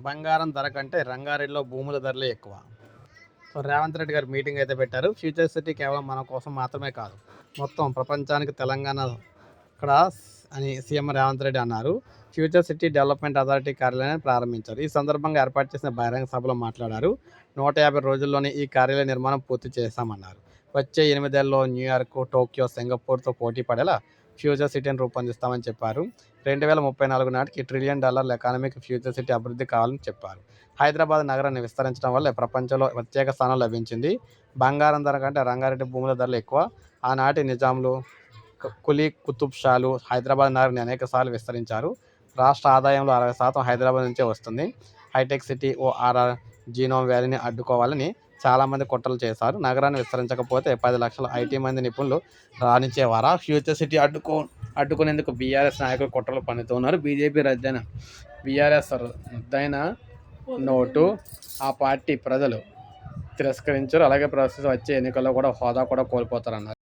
బంగారం ధర కంటే రంగారెడ్డిలో భూముల ధరలే ఎక్కువ. సో రేవంత్ రెడ్డి గారు మీటింగ్ అయితే పెట్టారు. ఫ్యూచర్ సిటీ కేవలం మన కోసం మాత్రమే కాదు, మొత్తం ప్రపంచానికి తెలంగాణ ఇక్కడ అని సీఎం రేవంత్ రెడ్డి అన్నారు. ఫ్యూచర్ సిటీ డెవలప్మెంట్ అథారిటీ కార్యాలయాన్ని ప్రారంభించారు. ఈ సందర్భంగా ఏర్పాటు చేసిన బహిరంగ సభలో మాట్లాడారు. 150 రోజుల్లోనే ఈ కార్యాలయ నిర్మాణం పూర్తి చేశామన్నారు. వచ్చే 8 ఏళ్లలో న్యూయార్క్, టోక్యో, సింగపూర్తో పోటీ పడేలా ఫ్యూచర్ సిటీని రూపొందిస్తామని చెప్పారు. 2034 నాటికి $1 ట్రిలియన్ ఎకానమీకి ఫ్యూచర్ సిటీ అభివృద్ధి కావాలని చెప్పారు. హైదరాబాద్ నగరాన్ని విస్తరించడం వల్ల ప్రపంచంలో ప్రత్యేక స్థానం లభించింది. బంగారం ధర కంటే రంగారెడ్డి భూముల ధరలు ఎక్కువ. ఆనాటి నిజాంలు, కులీ కుతుబ్ షాలు హైదరాబాద్ నగరాన్ని అనేకసార్లు విస్తరించారు. రాష్ట్ర ఆదాయంలో 60% హైదరాబాద్ నుంచే వస్తుంది. హైటెక్ సిటీ, ఓఆర్ఆర్, జీనోమ్ వ్యాలీని అడ్డుకోవాలని చాలామంది కుట్రలు చేశారు. నగరాన్ని విస్తరించకపోతే 10 లక్షల ఐటీ మంది నిపుణులు రాణించేవారా? ఫ్యూచర్ సిటీ అడ్డుకునేందుకు బీఆర్ఎస్ నాయకులు కుట్రలు పన్నుతున్నారు. బీజేపీ బీఆర్ఎస్ రద్దయిన నోటు ఆ పార్టీ ప్రజలు తిరస్కరించారు. అలాగే ప్రస్తుతం వచ్చే ఎన్నికల్లో కూడా హోదా కూడా కోల్పోతారన్నారు.